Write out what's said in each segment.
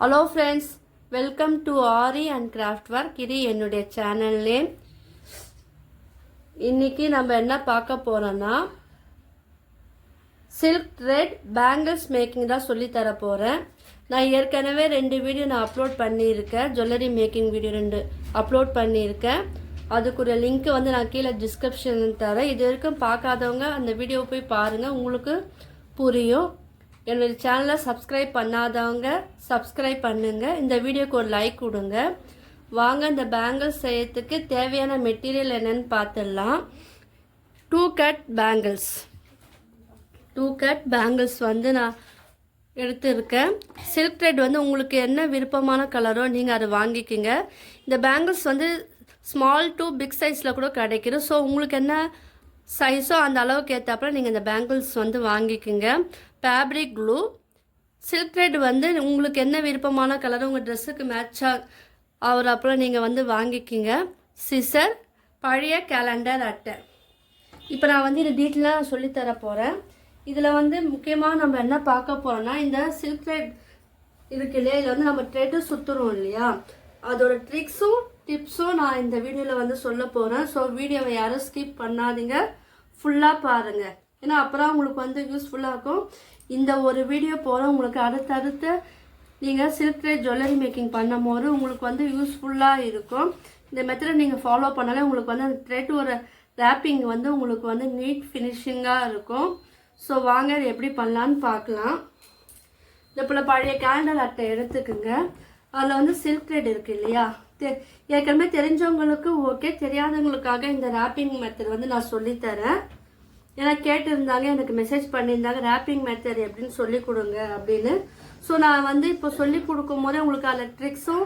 Hello friends, welcome to Ari and Craft Work. இது என்னுடைய channel name. இன்னைக்கு நம்ம என்ன பார்க்க போறோம்னா silk thread bangles making தான் சொல்லி தர போறேன். நான் ஏற்கனவே 2 வீடியோ நான் அப்லோட் பண்ணியிருக்கேன். ஜுவல்லரி மேக்கிங் வீடியோ 2 அப்லோட் பண்ணியிருக்கேன். அதுக்குரிய லிங்க் வந்து நான் கீழே டிஸ்கிரிப்ஷன்ல தரேன். இது வரைக்கும் பார்க்காதவங்க அந்த வீடியோ போய் பாருங்க, உங்களுக்கு புரியும். என்னோட சேனலை சப்ஸ்கிரைப் பண்ணாதவங்க சப்ஸ்கிரைப் பண்ணுங்க. இந்த வீடியோக்கு ஒரு லைக் கொடுங்க. வாங்க இந்த பேங்கிள்ஸ் செய்யறதுக்கு தேவையான மெட்டீரியல் என்னன்னு பார்த்துடலாம். 2 கட் பேங்கிள்ஸ் வந்து நான் எடுத்துருக்கேன். சில்க் த்ரெட் வந்து உங்களுக்கு என்ன விருப்பமான கலரோ நீங்கள் அதை வாங்கிக்கிங்க. இந்த பேங்கிள்ஸ் வந்து ஸ்மால் டு பிக் சைஸில் கூட கிடைக்கிது. ஸோ உங்களுக்கு என்ன சைஸோ அந்த அளவுக்கு ஏற்றாப்புல நீங்கள் இந்த பேங்கிள்ஸ் வந்து வாங்கிக்கிங்க. ஃபேப்ரிக் க்ளூ, சில்க் த்ரெட் வந்து உங்களுக்கு என்ன விருப்பமான கலர் உங்கள் ட்ரெஸ்ஸுக்கு மேட்சாக ஆகுறப்போ நீங்கள் வந்து வாங்கிக்கிங்க. சிசர், பழைய கேலண்டர் அட்டை. இப்போ நான் வந்து இது டீட்டெயிலாக சொல்லித்தர போகிறேன். இதில் வந்து முக்கியமாக நம்ம என்ன பார்க்க போகிறோம்னா, இந்த சில்க் த்ரெட் இருக்கு இல்லையா, இதில் வந்து நம்ம த்ரெட்டு சுற்றுறோம் இல்லையா, அதோட ட்ரிக்ஸும் டிப்ஸும் நான் இந்த வீடியோவில் வந்து சொல்ல போகிறேன். ஸோ வீடியோவை யாரும் ஸ்கிப் பண்ணாதீங்க, ஃபுல்லாக பாருங்கள். ஏன்னா அப்புறம் உங்களுக்கு வந்து யூஸ்ஃபுல்லாக இருக்கும். இந்த ஒரு வீடியோ போகிற உங்களுக்கு அடுத்தடுத்து நீங்கள் சில்க் த்ரெட் ஜுவல்லரி மேக்கிங் பண்ணும் போது உங்களுக்கு வந்து யூஸ்ஃபுல்லாக இருக்கும். இந்த மெத்தட் நீங்கள் ஃபாலோ பண்ணாலே உங்களுக்கு வந்து அந்த த்ரெட் ஒரு ரேப்பிங் வந்து உங்களுக்கு வந்து நீட் ஃபினிஷிங்காக இருக்கும். ஸோ வாங்க இது எப்படி பண்ணலான்னு பார்க்கலாம். இந்த போல் பழைய கேலண்டர் அட்டை எடுத்துக்குங்க. அதில் வந்து சில்க் த்ரெட் இருக்குது இல்லையா, ஏற்கனவே தெரிஞ்சவங்களுக்கு ஓகே, தெரியாதவங்களுக்காக இந்த ரேப்பிங் மெத்தட் வந்து நான் சொல்லித்தரேன். ஏன்னா கேட்டிருந்தாங்க, எனக்கு மெசேஜ் பண்ணியிருந்தாங்க ரேப்பிங் மெத்தட் எப்படின்னு சொல்லி கொடுங்க அப்படின்னு. ஸோ நான் வந்து இப்போ சொல்லி கொடுக்கும் போதே உங்களுக்கு அதில் ட்ரிக்ஸும்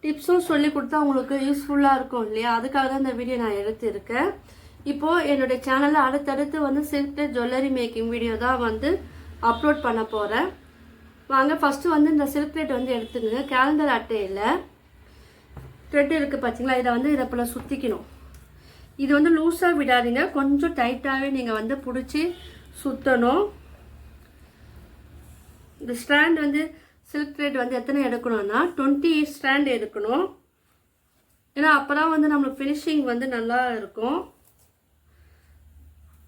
டிப்ஸும் சொல்லி கொடுத்தா உங்களுக்கு யூஸ்ஃபுல்லாக இருக்கும் இல்லையா, அதுக்காக தான் இந்த வீடியோ நான் எடுத்திருக்கேன். இப்போது என்னுடைய சேனலில் அடுத்தடுத்து வந்து silk thread jewellery making video தான் வந்து அப்லோட் பண்ண போகிறேன். வாங்க ஃபஸ்ட்டு வந்து இந்த சில்க் த்ரெட் வந்து எடுத்துக்கங்க. கேலண்டர் அட்டையில் த்ரெட் இருக்குது பார்த்தீங்களா, இதை வந்து இதை போல் சுற்றிக்கணும். இது வந்து லூஸாக விடாதீங்க, கொஞ்சம் டைட்டாகவே நீங்கள் வந்து பிடிச்சி சுற்றணும். இந்த ஸ்ட்ராண்ட் வந்து சில்க் த்ரெட் வந்து எத்தனை எடுக்கணும்னா 20 ஸ்ட்ராண்ட் எடுக்கணும். ஏன்னா அப்போ தான் வந்து நம்மளுக்கு ஃபினிஷிங் வந்து நல்லா இருக்கும்.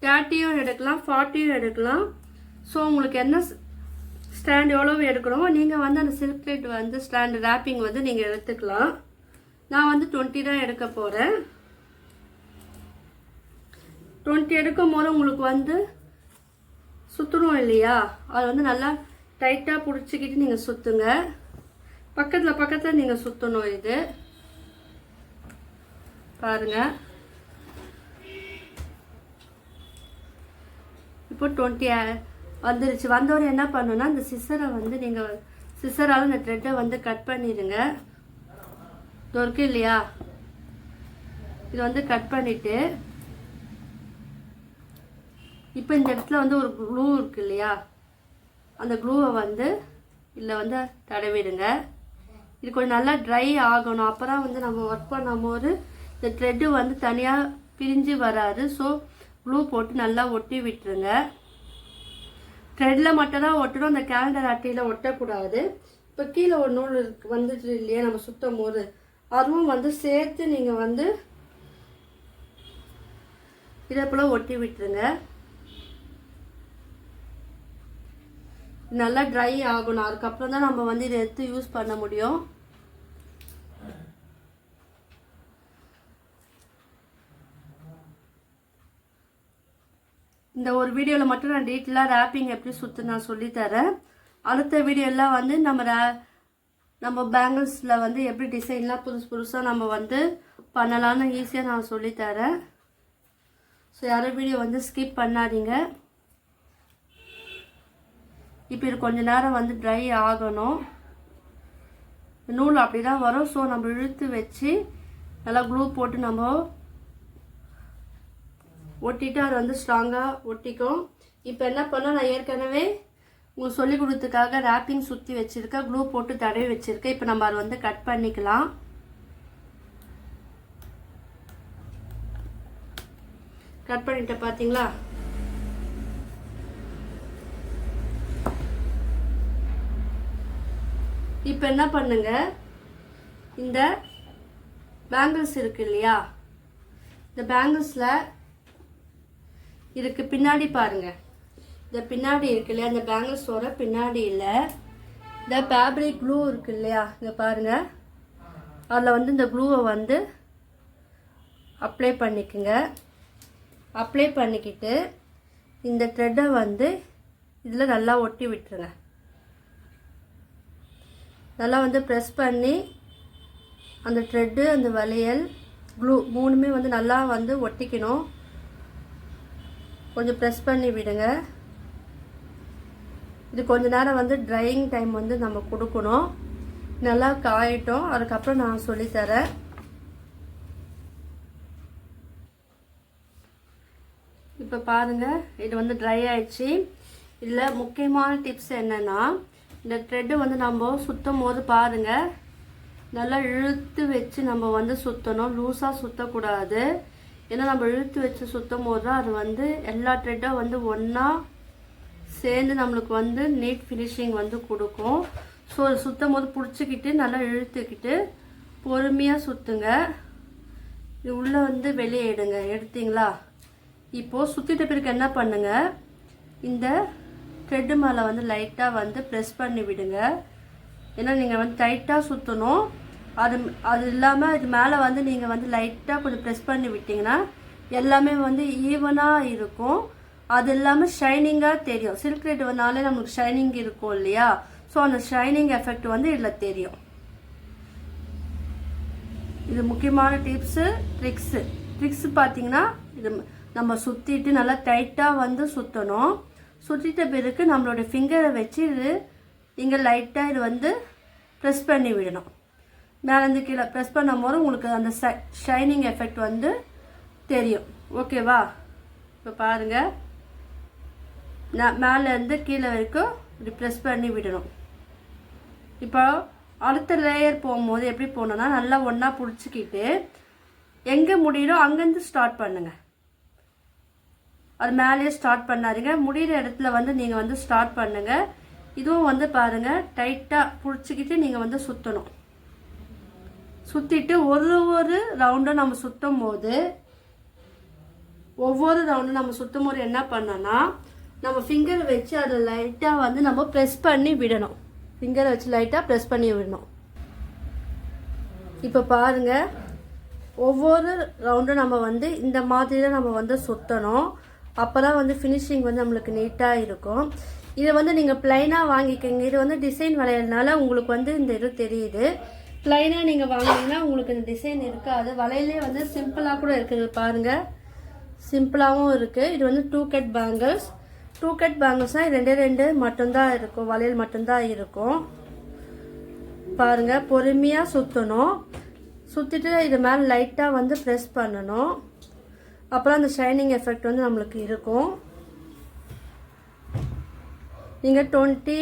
30யும் எடுக்கலாம், 40யும் எடுக்கலாம். ஸோ உங்களுக்கு என்ன ஸ்டாண்ட் எவ்வளோ எடுக்கணுமோ நீங்கள் வந்து அந்த சில்க் த்ரெட் வந்து ஸ்டாண்ட் ரேப்பிங் வந்து நீங்கள் எடுத்துக்கலாம். நான் வந்து 20 தான் எடுக்க போகிறேன். 20 எடுக்கும் போது உங்களுக்கு வந்து சுற்றணும் இல்லையா, அது வந்து நல்லா டைட்டாக பிடிச்சிக்கிட்டு நீங்கள் சுற்றுங்க. பக்கத்தில் நீங்கள் சுற்றணும். இது பாருங்கள். இப்போ 20 வந்துருச்சு. வந்தவரை என்ன பண்ணணும்னா, இந்த சிசரை வந்து நீங்கள் சிசரால் இந்த த்ரெட்டை வந்து கட் பண்ணிடுங்க. இது இருக்கு இல்லையா, இது வந்து கட் பண்ணிவிட்டு இப்போ இந்த இடத்துல வந்து ஒரு க்ளூ இருக்குது இல்லையா, அந்த க்ளூவை வந்து இதில் வந்து தடவிடுங்க. இது கொஞ்சம் நல்லா ட்ரை ஆகணும், அப்போ தான் வந்து நம்ம ஒர்க் பண்ணும்போது இந்த த்ரெட்டு வந்து தனியாக பிரிஞ்சு வராது. ஸோ க்ளூ போட்டு நல்லா ஒட்டி விட்டுருங்க. த்ரெட்டில் மட்டும் தான் ஒட்டணும், அந்த கேலண்டர் அட்டையில் ஒட்டக்கூடாது. இப்போ கீழே ஒரு நூல் வந்துட்டு இல்லையா நம்ம சுற்றும் போது, அதுவும் வந்து சேர்த்து நீங்கள் வந்து இதே போல் ஒட்டி விட்டுருங்க. நல்லா ட்ரை ஆகணும், அதுக்கப்புறம் தான் நம்ம வந்து இதை எடுத்து யூஸ் பண்ண முடியும். இந்த ஒரு வீடியோவில் மட்டும் நான் டீட்டெயிலாக ரேப்பிங் எப்படி சுற்று நான் சொல்லித்தரேன். அடுத்த வீடியோலாம் வந்து நம்ம பேங்கிள்ஸில் வந்து எப்படி டிசைன்லாம் புதுசாக நம்ம வந்து பண்ணலான்னு ஈஸியாக நான் சொல்லித்தரேன். ஸோ யாரும் வீடியோ வந்து ஸ்கிப் பண்ணாதீங்க. இப்போ இது கொஞ்ச நேரம் வந்து ட்ரை ஆகணும். நூல் அப்படி தான் வரும். ஸோ நம்ம இழுத்து வச்சு நல்லா க்ளூ போட்டு நம்ம ஒட்டிட்டு அது வந்து ஸ்ட்ராங்காக ஒட்டிக்கும். இப்போ என்ன பண்ணால், நான் ஏற்கனவே உங்களுக்கு சொல்லி கொடுத்ததுக்காக ரேப்பிங் சுற்றி வச்சுருக்கேன், க்ளூ போட்டு தடவி வச்சுருக்கேன். இப்போ நம்ம அதை வந்து கட் பண்ணிக்கலாம். கட் பண்ணிட்டேன் பார்த்தீங்களா. இப்போ என்ன பண்ணுங்க, இந்த பேங்கிள்ஸ் இருக்கு இல்லையா, இந்த பேங்கிள்ஸில் இதுக்கு பின்னாடி பாருங்கள், இந்த பின்னாடி இருக்கு இல்லையா, இந்த பேங்கிள்ஸோட பின்னாடியில் இந்த ஃபேப்ரிக் க்ளூ இருக்கு இல்லையா, இங்கே பாருங்கள், அதில் வந்து இந்த க்ளூவை வந்து அப்ளை பண்ணிக்கோங்க. அப்ளை பண்ணிக்கிட்டு இந்த த்ரெட்டை வந்து இதில் நல்லா ஒட்டி விட்டுருங்க. நல்லா வந்து ப்ரெஸ் பண்ணி அந்த த்ரெட்டு, அந்த வளையல், க்ளூ மூணுமே வந்து நல்லா வந்து ஒட்டிக்கணும். கொஞ்சம் ப்ரெஸ் பண்ணி விடுங்க. இது கொஞ்ச நேரம் வந்து ட்ரையிங் டைம் வந்து நம்ம கொடுக்கணும். நல்லா காயட்டும், அதுக்கப்புறம் நான் சொல்லித்தரேன். இப்போ பாருங்கள், இது வந்து ட்ரை ஆயிடுச்சு. இதில் முக்கியமான டிப்ஸ் என்னென்னா, இந்த த்ரெட்டு வந்து நம்ம சுற்றும் போது பாருங்கள், நல்லா இழுத்து வச்சு நம்ம வந்து சுற்றணும். லூஸாக சுற்றக்கூடாது. ஏன்னா நம்ம இழுத்து வச்சு சுற்றும் போது தான் அது வந்து எல்லா த்ரெட்டும் வந்து ஒன்றா சேர்ந்து நம்மளுக்கு வந்து நீட் ஃபினிஷிங் வந்து கொடுக்கும். ஸோ சுற்றும் போது பிடிச்சிக்கிட்டு நல்லா இழுத்துக்கிட்டு பொறுமையாக சுற்றுங்க. இது உள்ளே வந்து வெளியே எடுத்தீங்களா? இப்போது சுற்றிட்ட பிறகு என்ன பண்ணுங்கள், இந்த த்ரெட்டு மேலே வந்து லைட்டாக வந்து ப்ரெஸ் பண்ணி விடுங்க. ஏன்னா நீங்கள் வந்து டைட்டாக சுற்றணும். அது இல்லாமல் இது மேலே வந்து நீங்கள் வந்து லைட்டாக கொஞ்சம் ப்ரெஸ் பண்ணி விட்டிங்கன்னா எல்லாமே வந்து ஈவனாக இருக்கும். அது இல்லாமல் ஷைனிங்காக தெரியும். சில்க் த்ரெட் வந்தாலே நம்மளுக்கு ஷைனிங் இருக்கும் இல்லையா? ஸோ அந்த ஷைனிங் எஃபெக்ட் வந்து இதில் தெரியும். இது முக்கியமான டிப்ஸு. ட்ரிக்ஸு பார்த்தீங்கன்னா, இது நம்ம சுற்றிட்டு நல்லா டைட்டாக வந்து சுற்றணும். சுற்றிட்ட பிறகு நம்மளோட ஃபிங்கரை வச்சு இது இங்கே லைட்டாக இது வந்து ப்ரெஸ் பண்ணி விடணும். மேலேருந்து கீழே ப்ரெஸ் பண்ணும் போது உங்களுக்கு அந்த ஷைனிங் எஃபெக்ட் வந்து தெரியும். ஓகேவா? இப்போ பாருங்கள், மேலேருந்து கீழே வரைக்கும் இப்படி ப்ரெஸ் பண்ணி விடணும். இப்போ அடுத்த லேயர் போகும்போது எப்படி போகணுன்னா, நல்லா ஒன்றா பிடிச்சிக்கிட்டு எங்கே முடியுதோ அங்கேருந்து ஸ்டார்ட் பண்ணுங்கள். அது மேலேயே ஸ்டார்ட் பண்ணாதீங்க. முடிகிற இடத்துல வந்து நீங்கள் வந்து ஸ்டார்ட் பண்ணுங்கள். இதுவும் வந்து பாருங்கள், டைட்டாக பிடிச்சிக்கிட்டு நீங்கள் வந்து சுற்றணும். சுற்றிட்டு ஒவ்வொரு ரவுண்டும் நம்ம சுற்றும் போது என்ன பண்ணோன்னா, நம்ம ஃபிங்கரை வச்சு அதை லைட்டாக வந்து நம்ம ப்ரெஸ் பண்ணி விடணும். ஃபிங்கரை வச்சு லைட்டாக ப்ரெஸ் பண்ணி விடணும். இப்போ பாருங்கள், ஒவ்வொரு ரவுண்டும் நம்ம வந்து இந்த மாதிரி தான் நம்ம வந்து சுற்றணும். அப்போ தான் வந்து ஃபினிஷிங் வந்து நம்மளுக்கு நீட்டாக இருக்கும். இதை வந்து நீங்கள் ப்ளைனாக வாங்கிக்கோங்க. இது வந்து டிசைன் வளையல்னால உங்களுக்கு வந்து இந்த இது தெரியுது. ப்ளைனாக நீங்கள் வாங்கினீங்கன்னா உங்களுக்கு இந்த டிசைன் இருக்காது. வளையலே வந்து சிம்பிளாக கூட இருக்குது பாருங்கள், சிம்பிளாகவும் இருக்குது. இது வந்து 2 கட் பேங்கிள்ஸ். 2 கட் பேங்கிள்ஸ்னால் 2 மட்டும்தான் இருக்கும், வளையல் மட்டும்தான் இருக்கும். பாருங்கள், பொறுமையாக சுற்றணும். சுற்றிட்டு இது மேலே லைட்டாக வந்து ப்ரெஸ் பண்ணணும். அப்புறம் அந்த ஷைனிங் எஃபெக்ட் வந்து நம்மளுக்கு இருக்கும். நீங்கள் 20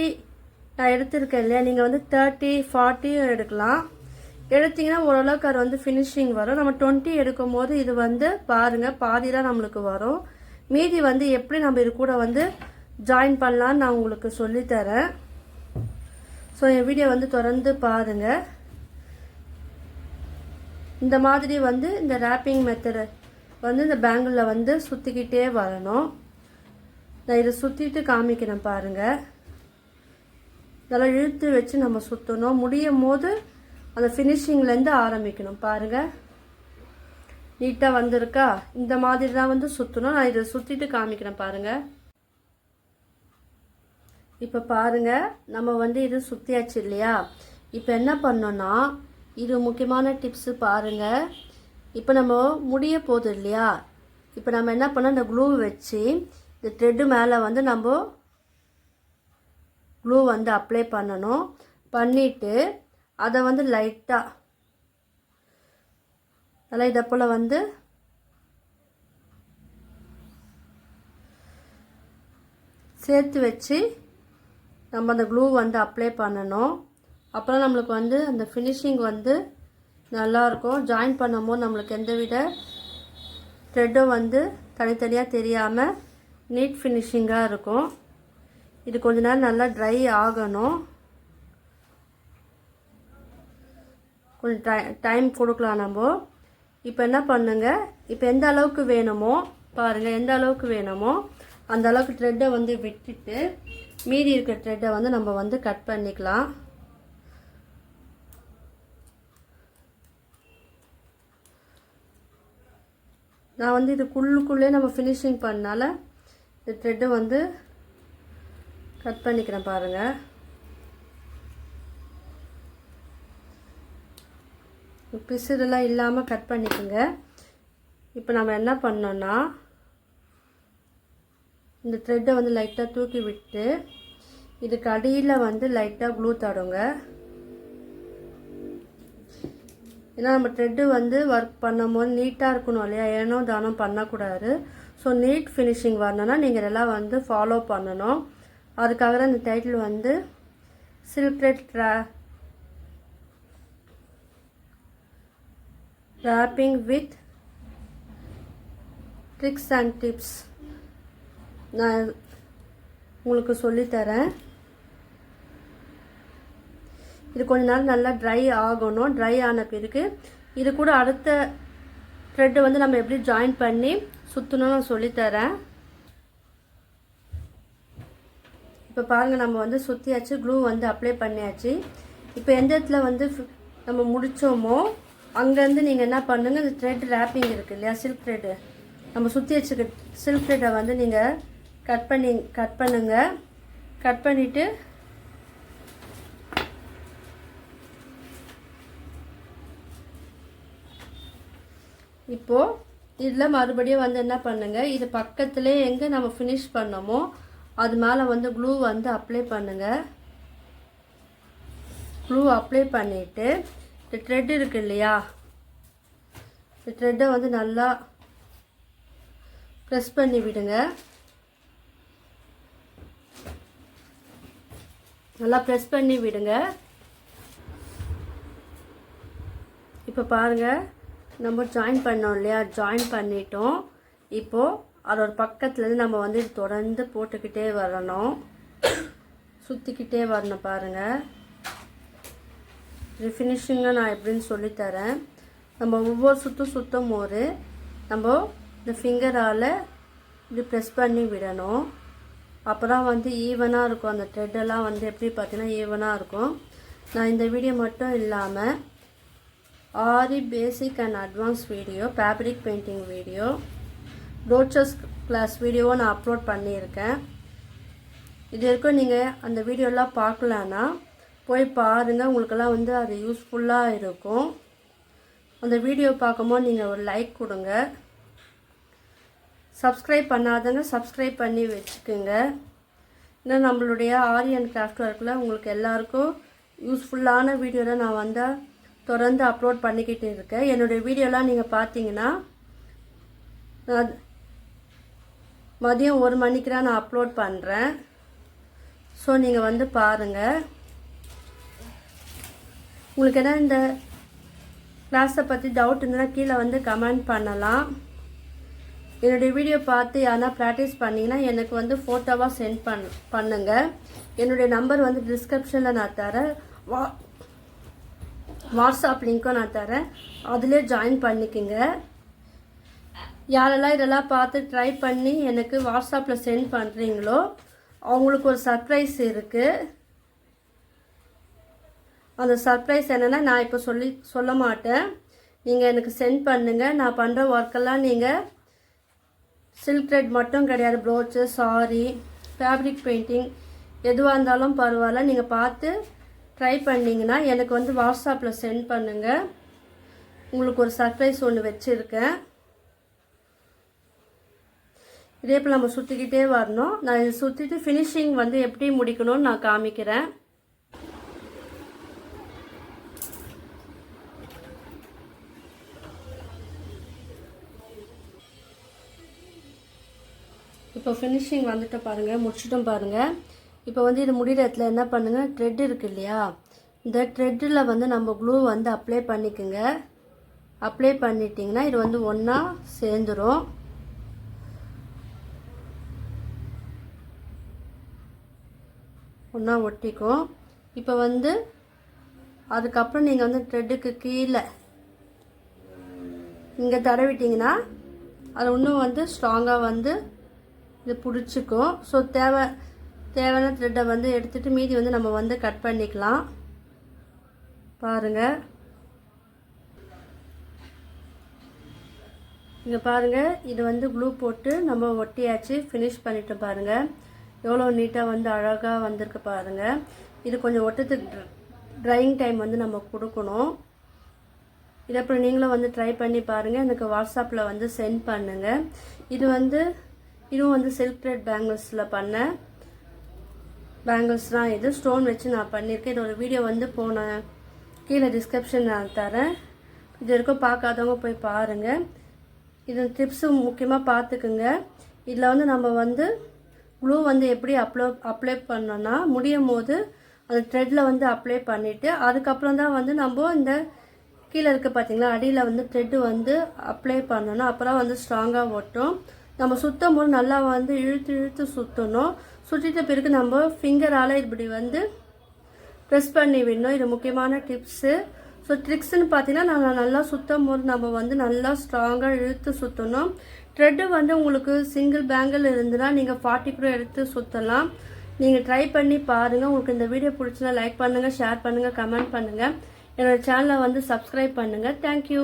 நான் எடுத்திருக்கேன் இல்லையா, நீங்கள் வந்து 30, 40 எடுக்கலாம். எடுத்திங்கன்னா ஓரளவுக்கு அது வந்து ஃபினிஷிங் வரும். நம்ம 20 எடுக்கும் போது இது வந்து பாருங்கள், பாதி தான் நம்மளுக்கு வரும். மீதி வந்து எப்படி நம்ம இது கூட வந்து ஜாயின் பண்ணலான்னு நான் உங்களுக்கு சொல்லித்தரேன். ஸோ என் வீடியோ வந்து தொடர்ந்து பாருங்கள். இந்த மாதிரி வந்து இந்த ரேப்பிங் மெத்தடு வந்து இந்த பேங்கிளில் வந்து சுற்றிக்கிட்டே வரணும். நான் இதை சுற்றிட்டு காமிக்கிறேன் பாருங்கள். நல்லா இழுத்து வச்சு நம்ம சுற்றணும். முடியும் போது அந்த ஃபினிஷிங்லேருந்து ஆரம்பிக்கணும். பாருங்கள், நீட்டாக வந்திருக்கா? இந்த மாதிரி தான் வந்து சுற்றணும். நான் இதை சுற்றிட்டு காமிக்கிறேன் பாருங்கள். இப்போ பாருங்கள், நம்ம வந்து இது சுற்றியாச்சு இல்லையா? இப்போ என்ன பண்ணோன்னா, இது முக்கியமான டிப்ஸு பாருங்கள். இப்போ நம்ம முடிய போகுது இல்லையா? இப்போ நம்ம என்ன பண்ணோம், இந்த க்ளூ வச்சு இந்த த்ரெட்டு மேலே வந்து நம்ம க்ளூ வந்து அப்ளை பண்ணணும். பண்ணிவிட்டு அதை வந்து லைட்டாக நல்லா இதை போல் வந்து சேர்த்து வச்சு நம்ம அந்த க்ளூ வந்து அப்ளை பண்ணணும். அப்புறம் நம்மளுக்கு வந்து அந்த ஃபினிஷிங் வந்து நல்லாயிருக்கும். ஜாயின் பண்ணும்போது நம்மளுக்கு எந்தவித த்ரெட்டும் வந்து தனித்தனியாக தெரியாமல் நீட் ஃபினிஷிங்காக இருக்கும். இது கொஞ்ச நேரம் நல்லா ட்ரை ஆகணும். கொஞ்சம் டைம் கொடுக்கலாம் நம்ம. இப்போ என்ன பண்ணுங்க, இப்போ எந்த அளவுக்கு வேணுமோ பாருங்கள், எந்த அளவுக்கு வேணுமோ அந்த அளவுக்கு த்ரெட்டை வந்து விட்டுட்டு மீதி இருக்கிற த்ரெட்டை வந்து நம்ம வந்து கட் பண்ணிக்கலாம். நான் வந்து இது குள்ளுக்குள்ளே நம்ம ஃபினிஷிங் பண்ணனால இந்த த்ரெட்டை வந்து கட் பண்ணிக்கிறேன் பாருங்கள். பிசுறெல்லாம் இல்லாமல் கட் பண்ணிக்கோங்க. இப்போ நம்ம என்ன பண்ணோன்னா இந்த த்ரெட்டை வந்து லைட்டாக தூக்கி விட்டு இதுக்கு அடியில் வந்து லைட்டாக க்ளூ தடுங்க. ஏன்னா நம்ம த்ரெட்டு வந்து ஒர்க் பண்ணும்போது நீட்டாக இருக்கணும் இல்லையா, ஏனோ தானம் பண்ணக்கூடாது. ஸோ நீட் ஃபினிஷிங் வரணும்னா நீங்கள் இதெல்லாம் வந்து ஃபாலோ பண்ணணும். அதுக்காக தான் இந்த டைட்டில் வந்து silk thread wrapping with tricks and tips நான் உங்களுக்கு சொல்லித்தரேன். இது கொஞ்ச நாள் நல்லா ட்ரை ஆகணும். ட்ரை ஆன பிறகு இது கூட அடுத்த த்ரெட்டை வந்து நம்ம எப்படி ஜாயின் பண்ணி சுற்றணும்னு நான் சொல்லித்தரேன். இப்போ பாருங்கள், நம்ம வந்து சுற்றியாச்சு, க்ளூ வந்து அப்ளை பண்ணியாச்சு. இப்போ எந்த இடத்துல வந்து நம்ம முடித்தோமோ அங்கேருந்து நீங்கள் என்ன பண்ணுங்கள், இந்த த்ரெட் ரேப்பிங் இருக்குது இல்லையா, சில்க் த்ரெட்டு, நம்ம சுற்றி வச்சுக்க சில்க் த்ரெட்டை வந்து நீங்கள் கட் பண்ணுங்க. கட் பண்ணிவிட்டு இப்போது இதில் மறுபடியும் வந்து என்ன பண்ணுங்கள், இது பக்கத்துலேயே எங்கே நம்ம ஃபினிஷ் பண்ணோமோ அது மேலே வந்து க்ளூ வந்து அப்ளை பண்ணுங்கள். க்ளூ அப்ளை பண்ணிவிட்டு இந்த த்ரெட் இருக்குது இல்லையா, இந்த த்ரெட்டை வந்து நல்லா ப்ரெஸ் பண்ணி விடுங்க. நல்லா ப்ரெஸ் பண்ணி விடுங்க. இப்போ பாருங்கள், நம்ம ஜாயின் பண்ணோம் இல்லையா, ஜாயின் பண்ணிட்டோம். இப்போது அதோட பக்கத்துலேருந்து நம்ம வந்து இது தொடர்ந்து போட்டுக்கிட்டே வரணும், சுற்றிக்கிட்டே வரணும். பாருங்கள், இது ஃபினிஷிங்காக நான் எப்படின்னு சொல்லித்தரேன். நம்ம ஒவ்வொரு சுற்றும் போது நம்ம இந்த ஃபிங்கரால் இப்படி ப்ரெஸ் பண்ணி விடணும். அப்போ தான் வந்து ஈவனாக இருக்கும். அந்த த்ரெட்டெல்லாம் வந்து எப்படி பார்த்தீங்கன்னா ஈவனாக இருக்கும். நான் இந்த வீடியோ மட்டும் இல்லாமல் Aari basic and advance video, fabric painting video, brochures class வீடியோவை நான் அப்லோட் பண்ணியிருக்கேன். இது வரைக்கும் நீங்கள் அந்த வீடியோலாம் பார்க்கலன்னா போய் பாருங்கள், உங்களுக்கெல்லாம் வந்து அது யூஸ்ஃபுல்லாக இருக்கும். அந்த வீடியோ பார்க்கும்போது நீங்கள் ஒரு லைக் கொடுங்க. சப்ஸ்கிரைப் பண்ணாதவங்க சப்ஸ்கிரைப் பண்ணி வச்சுக்கோங்க. இன்னும் நம்மளுடைய ஆரி அண்ட் கிராஃப்ட் ஒர்க்கில் உங்களுக்கு எல்லாருக்கும் யூஸ்ஃபுல்லான வீடியோவில் நான் வந்து தொடர்ந்து அப்லோட் பண்ணிக்கிட்டு இருக்கேன். என்னுடைய வீடியோலாம் நீங்கள் பார்த்தீங்கன்னா மதியம் 1 மணிக்கு தான் நான் அப்லோட் பண்ணுறேன். ஸோ நீங்கள் வந்து பாருங்கள். உங்களுக்கு என்ன இந்த கிளாஸை பற்றி டவுட் இருந்ததுன்னா கீழே வந்து கமெண்ட் பண்ணலாம். என்னுடைய வீடியோ பார்த்து யாரா ப்ராக்டிஸ் பண்ணிங்கன்னா எனக்கு வந்து ஃபோட்டோவாக சென்ட் பண்ணுங்கள். என்னுடைய நம்பர் வந்து டிஸ்கிரிப்ஷனில் நான் தரேன், வாட்ஸ்அப் லிங்க்கும் நான் தரேன், அதிலே ஜாயின் பண்ணிக்கோங்க. யாரெல்லாம் இதெல்லாம் பார்த்து ட்ரை பண்ணி எனக்கு வாட்ஸ்அப்பில் சென்ட் பண்ணுறீங்களோ அவங்களுக்கு ஒரு சர்ப்ரைஸ் இருக்குது. அந்த சர்ப்ரைஸ் என்னென்னா நான் இப்போ சொல்ல மாட்டேன். நீங்கள் எனக்கு சென்ட் பண்ணுங்கள். நான் பண்ணுற ஒர்க்கெல்லாம் நீங்கள் சில்க் த்ரெட் மட்டும் கிடையாது, ப்ரோச்சு, சாரி, ஃபேப்ரிக் பெயிண்டிங் எதுவாக இருந்தாலும் பரவாயில்ல, நீங்கள் பார்த்து ட்ரை பண்ணிங்கன்னா எனக்கு வந்து வாட்ஸ்அப்பில் சென்ட் பண்ணுங்கள். உங்களுக்கு ஒரு சர்ப்ரைஸ் ஒன்று வச்சுருக்கேன். இதே போல் நம்ம சுற்றிக்கிட்டே வரணும். நான் இதை சுற்றிட்டு ஃபினிஷிங் வந்து எப்படி முடிக்கணும்னு நான் காமிக்கிறேன். இப்போ ஃபினிஷிங் வந்துட்டு பாருங்கள், முடிச்சிட்டோம் பாருங்கள். இப்போ வந்து இது முடிகிற இடத்துல என்ன பண்ணுங்கள், த்ரெட் இருக்குது இல்லையா, இந்த த்ரெட்டில் வந்து நம்ம க்ளூ வந்து அப்ளை பண்ணிக்கோங்க. அப்ளை பண்ணிட்டிங்கன்னா இது வந்து ஒன்றா சேர்ந்துடும். ஒன்றா ஒட்டிக்கும். இப்போ வந்து அதுக்கப்புறம் நீங்கள் வந்து த்ரெட்டுக்கு கீழே இங்கே தடவிட்டிங்கன்னா அது இன்னும் வந்து ஸ்ட்ராங்காக வந்து இது பிடிச்சிக்கும். ஸோ தேவையான த்ரெட்டை வந்து எடுத்துகிட்டு மீதி வந்து நம்ம வந்து கட் பண்ணிக்கலாம். பாருங்கள், இங்கே பாருங்கள், இது வந்து க்ளூ போட்டு நம்ம ஒட்டியாச்சு, ஃபினிஷ் பண்ணிட்டு பாருங்கள் எவ்வளோ நீட்டாக வந்து அழகாக வந்திருக்கு பாருங்கள். இது கொஞ்சம் ஒட்டத்துக்கு ட்ரையிங் டைம் வந்து நம்ம கொடுக்கணும். இதை அப்புறம் நீங்களும் வந்து ட்ரை பண்ணி பாருங்கள், எனக்கு வாட்ஸ்அப்பில் வந்து சென்ட் பண்ணுங்கள். இதுவும் வந்து சில்க் த்ரெட் பேங்கிள்ஸில் பண்ண பேங்கிள்ஸ் தான். இது ஸ்டோன் வச்சு நான் பண்ணியிருக்கேன். இதோட வீடியோ வந்து கீழே டிஸ்கிரிப்ஷன் நான் தரேன். இது வரைக்கும் பார்க்காதவங்க போய் பாருங்கள். இது டிப்ஸு முக்கியமாக பார்த்துக்குங்க. இதில் வந்து நம்ம வந்து க்ளூ வந்து எப்படி அப்ளை பண்ணோன்னா முடியும் போது அந்த த்ரெட்டில் வந்து அப்ளை பண்ணிவிட்டு அதுக்கப்புறம் தான் வந்து நம்ம இந்த கீழே இருக்க பார்த்தீங்களா அடியில் வந்து த்ரெட்டு வந்து அப்ளை பண்ணணும். அப்புறம் வந்து ஸ்ட்ராங்காக ஒட்டும். நம்ம சுற்றும் போது நல்லா வந்து இழுத்து சுற்றணும். சுற்றிட்ட பிறகு நம்ம ஃபிங்கரால் இப்படி வந்து ப்ரெஸ் பண்ணி விடணும். இது முக்கியமான டிப்ஸு. ஸோ ட்ரிக்ஸ்ன்னு பார்த்தீங்கன்னா நாங்கள் நல்லா சுற்றும் போது நம்ம வந்து நல்லா ஸ்ட்ராங்காக இழுத்து சுற்றணும். த்ரெட்டு வந்து உங்களுக்கு சிங்கிள் பேங்கிள் இருந்துன்னா நீங்கள் 40 கூட எடுத்து சுற்றலாம். நீங்கள் ட்ரை பண்ணி பாருங்கள். உங்களுக்கு இந்த வீடியோ பிடிச்சினா லைக் பண்ணுங்கள், ஷேர் பண்ணுங்கள், கமெண்ட் பண்ணுங்கள். என்னோடய சேனலை வந்து சப்ஸ்கிரைப் பண்ணுங்கள். தேங்க்யூ.